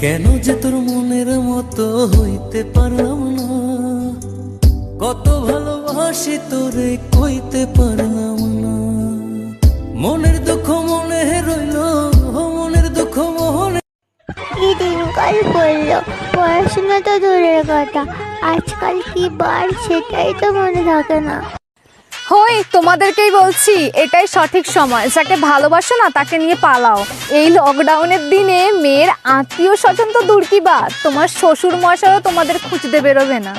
কেন যে তোর মনের মতো হইতে পারলাম না, কত ভালোবাসি তোরে কইতে পারলাম না। মনের দুঃখ মনে রইল, মনের দুঃখ মনে। কি দিনকাল পড়লো, পড়াশোনা তো দূরের কথা, আজকাল কি বার সেটাই তো মনে থাকে না। হই তোমাদেরকেই বলছি, এটাই সঠিক সময়। যাকে ভালোবাসো না তাকে নিয়ে পালাও। এই লকডাউনের দিনে মেয়ের আত্মীয় স্বজন তো দূর কি বাদ, তোমার শ্বশুর মশাইও তোমাদের খুঁজতে বেরোবে না।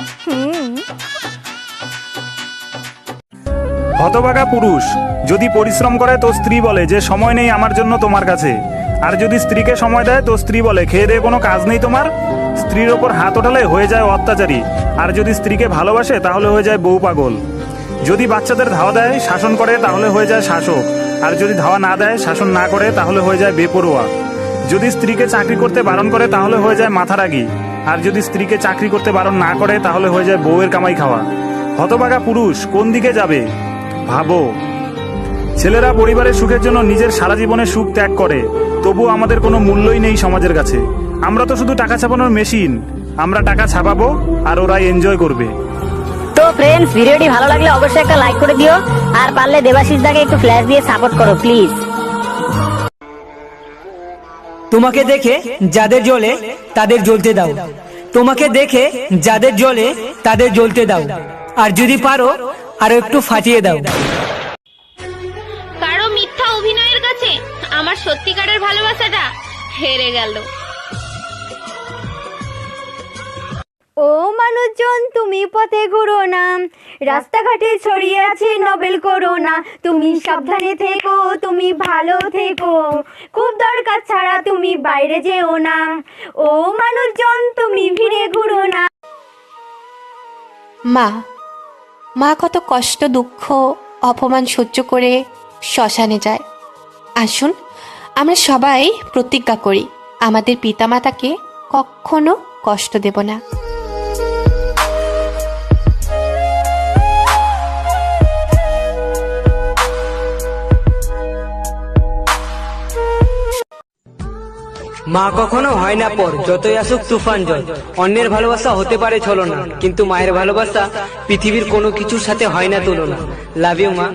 হতভাগা পুরুষ যদি পরিশ্রম করে তো স্ত্রী বলে যে সময় নেই আমার জন্য তোমার কাছে, আর যদি স্ত্রীকে সময় দেয় তো স্ত্রী বলে খেয়ে দিয়ে কোনো কাজ নেই তোমার। স্ত্রীর ওপর হাত ওঠালে হয়ে যায় অত্যাচারী, আর যদি স্ত্রীকে ভালোবাসে তাহলে হয়ে যায় বউ পাগল। যদি বাচ্চাদের ধাওয়া দেয় শাসন করে তাহলে হয়ে যায় শাসক, আর যদি ধাওয়া না দেয় শাসন না করে তাহলে হয়ে যায় বেপরোয়া। যদি স্ত্রীকে চাকরি করতে বারণ করে তাহলে হয়ে যায় মাথারাগী, আর যদি স্ত্রীকে চাকরি করতে বারণ না করে তাহলে হয়ে যায় বউয়ের কামাই খাওয়া। হতভাগা পুরুষ কোন দিকে যাবে ভাবো। ছেলেরা পরিবারের সুখের জন্য নিজের সারা জীবনের সুখ ত্যাগ করে, তবু আমাদের কোনো মূল্যই নেই সমাজের কাছে। আমরা তো শুধু টাকা ছাপানোর মেশিন, আমরা টাকা ছাপাবো আর ওরাই এনজয় করবে। তো ফ্রেন্ডস, ভিডিওটি ভালো লাগলে অবশ্যই একটা লাইক করে দিও, আর পারলে দেবাশিস দাকে একটু ফ্ল্যাশ দিয়ে সাপোর্ট করো প্লিজ। তোমাকে দেখে যাদের জ্বলে তাদের জ্বলতে দাও, তোমাকে দেখে যাদের জ্বলে তাদের জ্বলতে দাও, আর যদি পারো আরো একটু ফাটিয়ে দাও। কারো মিথ্যা অভিনয়ের কাছে আমার সত্যিকারের ভালোবাসাটা হেরে গেল। ও মানুষজন তুমি পথে ঘুরো না, রাস্তাঘাটে ছড়িয়ে আছে নোবেল করোনা। তুমি সাবধানে থেকো, তুমি ভালো থেকো, খুব দরকার ছাড়া তুমি বাইরে যেও না। ও মানুষজন তুমি ভিড়ে ঘুরো না। মা কত কষ্ট, দুঃখ, অপমান সহ্য করে শ্মশানে যায়। আসুন আমরা সবাই প্রতিজ্ঞা করি আমাদের পিতামাতাকে কখনো কষ্ট দেব না। মা কখনো হয় না পর, যতই আসুক তুফান জল। অন্যের ভালোবাসা হতে পারে ছলনা, কিন্তু মায়ের ভালোবাসা পৃথিবীর কোনো কিছুর সাথে হয় না তুলনা। লাভ ইউ মা।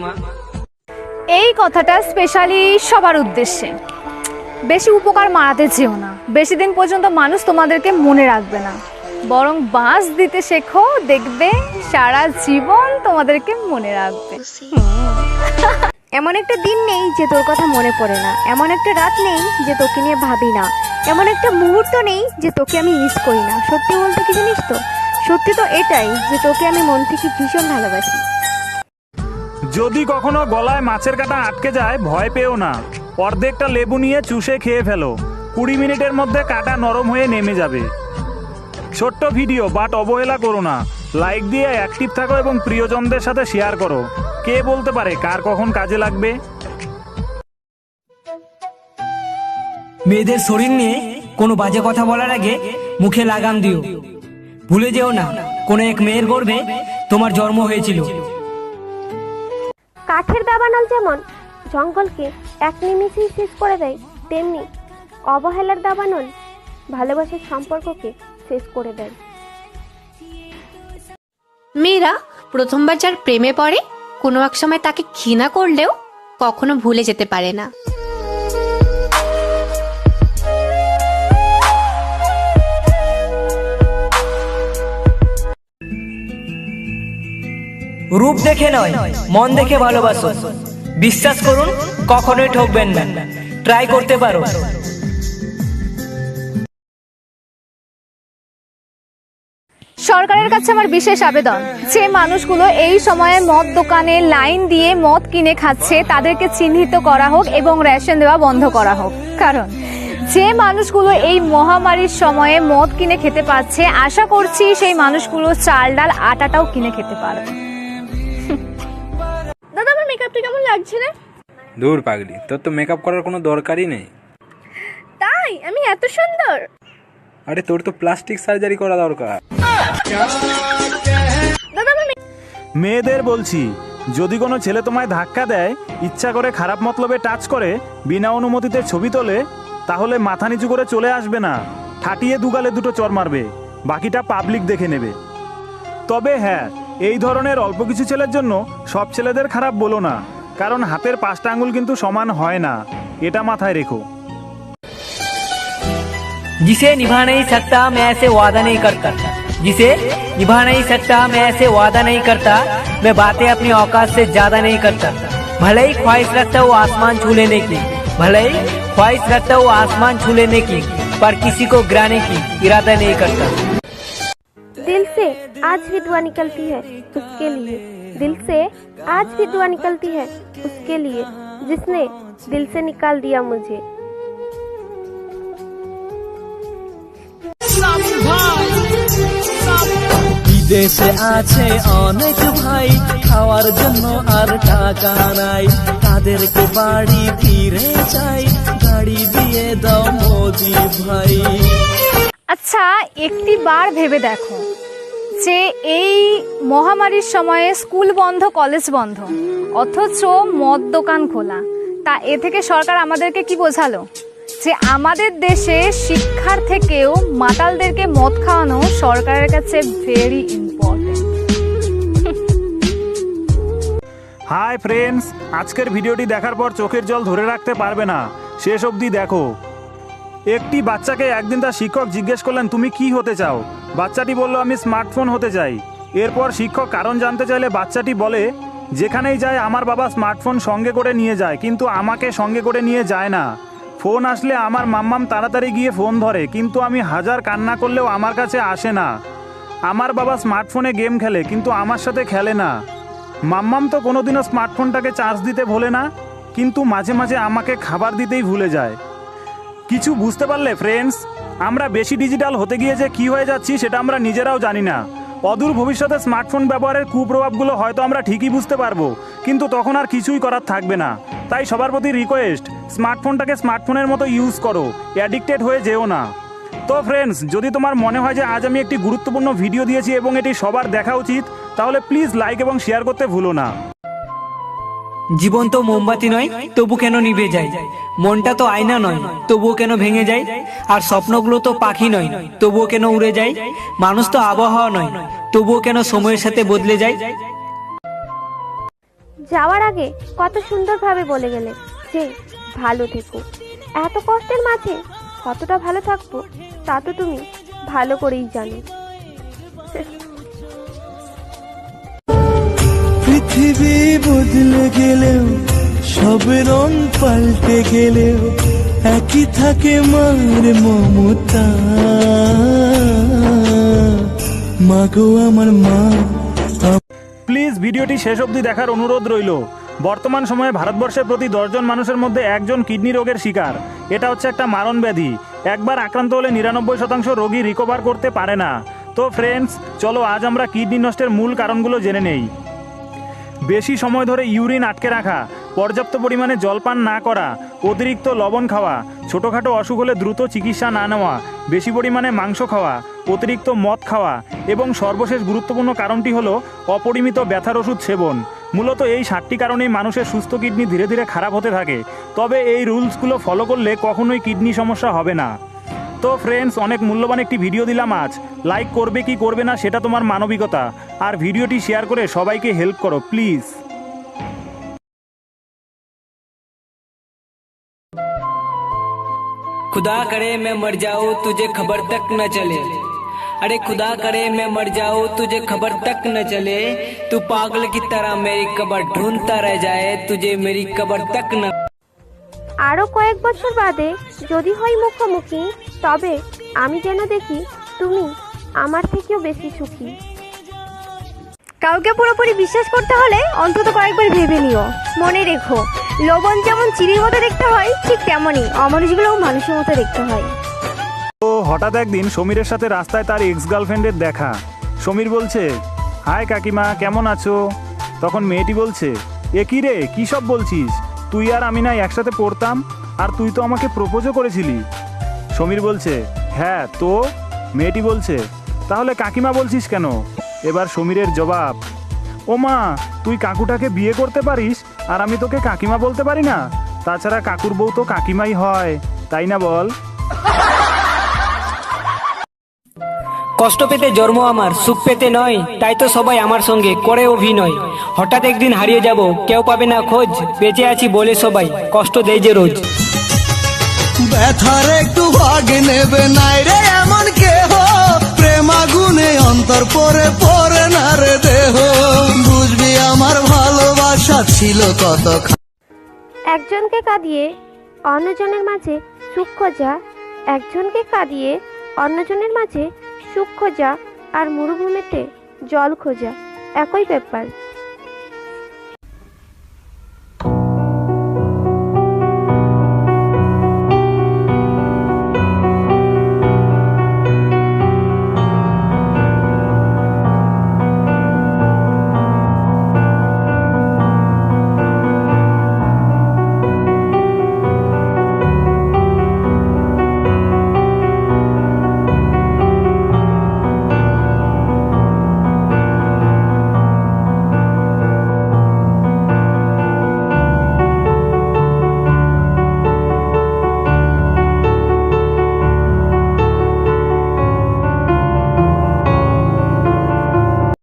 এই কথাটা স্পেশালি সবার উদ্দেশ্যে। বেশি উপকার মারাতে যেও না, বেশি দিন পর্যন্ত মানুষ তোমাদেরকে মনে রাখবে না। বরং বাঁশ দিতে শেখো, দেখবে সারা জীবন তোমাদেরকে মনে রাখবে। এমন একটা দিন নেই যে তোর কথা মনে পড়ে না, এমন একটা রাত নেই যে তোকে নিয়ে ভাবি না, এমন একটা মুহূর্ত নেই যে তোকে আমি মিস করি না। সত্যি বলতে কি জানিস তো, সত্যি তো এটাই যে তোকে আমি মন থেকে ভীষণ ভালোবাসি। যদি কখনো গলায় মাছের কাঁটা আটকে যায় ভয় পেও না, অর্ধেকটা লেবু নিয়ে চুষে খেয়ে ফেলো, 20 মিনিটের মধ্যে কাঁটা নরম হয়ে নেমে যাবে। ছোট্ট ভিডিও বাট অবহেলা করো না, লাইক দিয়ে অ্যাক্টিভ থাকো এবং প্রিয়জনদের সাথে শেয়ার করো। কে বলতে পারে কার কখন কাজে লাগবে। মেয়েদের শরীর নিয়ে কোনো বাজে কথা বলার আগে মুখে লাগাম দিও। ভুলে যেও না কোনো এক মেয়ের গর্ভে তোমার জন্ম হয়েছিল। কাঠের দাবানল যেমন জঙ্গলকে এক নিমিষেই শেষ করে দেয়, তেমনি অবহেলার দাবানল ভালোবাসার সম্পর্ককে শেষ করে দেয়। মেয়েরা প্রথমবার যার প্রেমে পড়ে কোনো এক সময় তাকে ঘৃণা করলেও কখনো ভুলে যেতে পারে না। রূপ দেখে নয়, মন দেখে ভালোবাসো। বিশ্বাস করুন কখনোই ঠকবেন না, ট্রাই করতে পারো। সরকারের কাছে আমার বিশেষ আবেদন, যে মানুষগুলো এই সময়ে মদ দোকানে লাইন দিয়ে মদ কিনে খাচ্ছে তাদেরকে চিহ্নিত করা হোক এবং রেশন দেওয়া বন্ধ করা হোক। কারণ যে মানুষগুলো এই মহামারীর সময়ে মদ কিনে খেতে পারছে, আশা করছি সেই মানুষগুলো চাল ডাল আটাটাও কিনে খেতে পারবে। দাদা আমার মেকআপটা কেমন লাগছে রে? দূর পাগলি, তোর তো মেকআপ করার কোনো দরকারই নেই। তাই আমি এত সুন্দর? আরে তোর তো প্লাস্টিক সার্জারি করা দরকার। মেয়েদের বলছি, যদি কোনো ছেলে তোমায় ধাক্কা দেয়, ইচ্ছা করে খারাপ মতলবে টাচ করে, বিনা অনুমতিতে ছবি তোলে, তাহলে মাথা নিচু করে চলে আসবে না। ঠাটিয়ে দুগালে দুটো চর মারবে, বাকিটা পাবলিক দেখে নেবে। তবে হ্যাঁ, এই ধরনের অল্প কিছু ছেলের জন্য সব ছেলেদের খারাপ বলো না, কারণ হাতের 5টা আঙুল কিন্তু সমান হয় না, এটা মাথায় রেখো। जिसे निभा नहीं सकता मैं ऐसे वादा नहीं करता, जिसे निभा नहीं सकता मैं ऐसे वादा नहीं करता, मैं बातें अपनी औकात से ज्यादा नहीं करता। भले ही ख्वाहिश रखता हूँ आसमान छू लेने की, भले ही ख्वाहिश रखता हूँ आसमान छू लेने की, पर किसी को गिराने की इरादा नहीं करता। दिल से आज भी दुआ निकलती है उसके लिए, दिल से आज भी दुआ निकलती है उसके लिए, जिसने दिल से निकाल दिया मुझे। বিদেশে আছে অনেক ভাই, খাওয়ার জন্য আর টাকা নাই, তাদেরকে বাড়ি ফিরে চাই, গাড়ি দিয়ে দাও মোদি ভাই। আচ্ছা, একটি বার ভেবে দেখো যে এই মহামারীর সময়ে স্কুল বন্ধ, কলেজ বন্ধ, অথচ মদ দোকান খোলা। তা এ থেকে সরকার আমাদেরকে কি বোঝালো? যে আমাদের দেশে শিক্ষার থেকেও মাতালদেরকে মদ খাওয়ানো সরকারের কাছে ভেরি ইম্পর্টেন্ট। হাই ফ্রেন্ডস, আজকের ভিডিওটি দেখার পর চোখের জল ধরে রাখতে পারবে না, শেষ অবধি দেখো। একটি বাচ্চাকে একদিন তার শিক্ষক জিজ্ঞেস করলেন, তুমি কি হতে চাও? বাচ্চাটি বলল, আমি স্মার্টফোন হতে চাই। এরপর শিক্ষক কারণ জানতে চাইলে বাচ্চাটি বলে, যেখানেই যায় আমার বাবা স্মার্টফোন সঙ্গে করে নিয়ে যায়, কিন্তু আমাকে সঙ্গে করে নিয়ে যায় না। ফোন আসলে আমার মাম্মাম তাড়াতাড়ি গিয়ে ফোন ধরে, কিন্তু আমি হাজার কান্না করলেও আমার কাছে আসে না। আমার বাবা স্মার্টফোনে গেম খেলে, কিন্তু আমার সাথে খেলে না। মাম্মাম তো কোনোদিনও স্মার্টফোনটাকে চার্জ দিতে ভোলে না, কিন্তু মাঝে মাঝে আমাকে খাবার দিতেই ভুলে যায়। কিছু বুঝতে পারলে ফ্রেন্ডস? আমরা বেশি ডিজিটাল হতে গিয়ে যে কী হয়ে যাচ্ছি সেটা আমরা নিজেরাও জানি না। অদূর ভবিষ্যতে স্মার্টফোন ব্যবহারের কুপ্রভাবগুলো হয়তো আমরা ঠিকই বুঝতে পারবো, কিন্তু তখন আর কিছুই করার থাকবে না। তাই সবার প্রতি রিকোয়েস্ট, স্মার্টফোনটাকে স্মার্টফোনের মতো ইউজ করো, অ্যাডিক্টেড হয়ে যেও না। তো ফ্রেন্ডস, যদি তোমার মনে হয় যে আজ আমি একটি গুরুত্বপূর্ণ ভিডিও দিয়েছি এবং এটি সবার দেখা উচিত, তাহলে প্লিজ লাইক এবং শেয়ার করতে ভুলো না। জীবন তো মোমবাতি নয়, তবু কেন নিভে যায়? মনটা তো আয়না নয়, তবুও কেন ভেঙে যায়? আর স্বপ্নগুলো তো পাখি নয়, তবুও কেন উড়ে যায়? মানুষ তো আবহাওয়া নয়, তবুও কেন সময়ের সাথে বদলে যায়? যাওয়ার আগে কত সুন্দরভাবে বলে গেলে যে ভালো থেকো। এত কষ্টের মাঝে কতটা ভালো থাকবো তা তো তুমি ভালো করেই জানো। পৃথিবী বদলে গেলেও, সব রং পাল্টে গেলেও, একই থাকে মার মমতা। মাগো আমার মা। প্লিজ ভিডিওটি শেষ অবধি দেখার অনুরোধ রইল। বর্তমান সময়ে ভারতবর্ষের প্রতি 10 জন মানুষের মধ্যে একজন কিডনি রোগের শিকার। এটা হচ্ছে একটা মারণ ব্যাধি। একবার আক্রান্ত হলে 99% রোগী রিকভার করতে পারে না। তো ফ্রেন্ডস, চলো আজ আমরা কিডনি নষ্টের মূল কারণগুলো জেনে নেই। বেশি সময় ধরে ইউরিন আটকে রাখা, পর্যাপ্ত পরিমাণে জলপান না করা, অতিরিক্ত লবণ খাওয়া, ছোটোখাটো অসুখ হলে দ্রুত চিকিৎসা না নেওয়া, বেশি পরিমাণে মাংস খাওয়া, অতিরিক্ত মদ খাওয়া এবং সর্বশেষ গুরুত্বপূর্ণ কারণটি হলো অপরিমিত ব্যথার ওষুধ সেবন। মূলত এই 7টি কারণেই মানুষের সুস্থ কিডনি ধীরে ধীরে খারাপ হতে থাকে। তবে এই রুলসগুলো ফলো করলে কখনোই কিডনি সমস্যা হবে না। তো ফ্রেন্ডস, অনেক মূল্যবান একটি ভিডিও দিলাম আজ। লাইক করবে কি করবে না সেটা তোমার মানবিকতা, আর ভিডিওটি শেয়ার করে সবাইকে হেল্প করো প্লিজ। खुदा करे मैं मर जाऊं तुझे खबर तक न चले, अरे खुदा करे मैं मर जाऊं तुझे खबर तक न चले, तू पागल की तरह मेरी कब्र ढूंढता रह जाए, तुझे मेरी कब्र तक न। আরো কয়েক বছর বাদে যদি হই মুখোমুখি, তবে আমি যেন দেখি তুমি আমার থেকেও বেশি সুখী। কাউকে পুরোপুরি বিশ্বাস করতে হলে অন্তত কয়েকবার ভেবে নিও। মনে রেখো, লবণ যেমন চিনির মতো দেখতে হয়, ঠিক তেমনই অমানুষগুলোও মানুষের মতো দেখতে হয়। তো হঠাৎ একদিন সমীরের সাথে রাস্তায় তার এক্স গার্লফ্রেন্ডের দেখা। সমীর বলছে, হাই কাকিমা, কেমন আছো? তখন মেয়েটি বলছে, এ কি রে, কী সব বলছিস? তুই আর আমি না একসাথে পড়তাম, আর তুই তো আমাকে প্রপোজও করেছিলি। সমীর বলছে, হ্যাঁ তো? মেয়েটি বলছে, তাহলে কাকিমা বলছিস কেন? এবার সমীরের জবাব, ও মা, তুই কাকুটাকে বিয়ে করতে পারিস আর আমি তোকে কাকিমা বলতে পারি না? তাছাড়া কাকুর বউ তো কাকিমাই হয়, তাই না বল? কষ্ট পেতে জন্ম আমার, সুখ পেতে নয়, তাই তো সবাই আমার সঙ্গে করে অভিনয়। হঠাৎ একদিন হারিয়ে যাব, কেউ পাবে না খোঁজ, বেঁচে আছি বলে সবাই কষ্ট দেয় যে রোজ। ব্যথার একটু ভাগ নেবে নাই রে এমন কেহ, প্রেম আগুনে অন্তর পরে পরে না রে দেহ, বুঝবি আমার ভালোবাসা ছিল কত। একজনকে কাঁদিয়ে অন্যজনের মাঝে সুখ খোঁজা, একজনকে কাঁদিয়ে অন্যজনের মাঝে সুখ খোঁজা আর মরুভূমিতে জল খোঁজা একই ব্যাপার।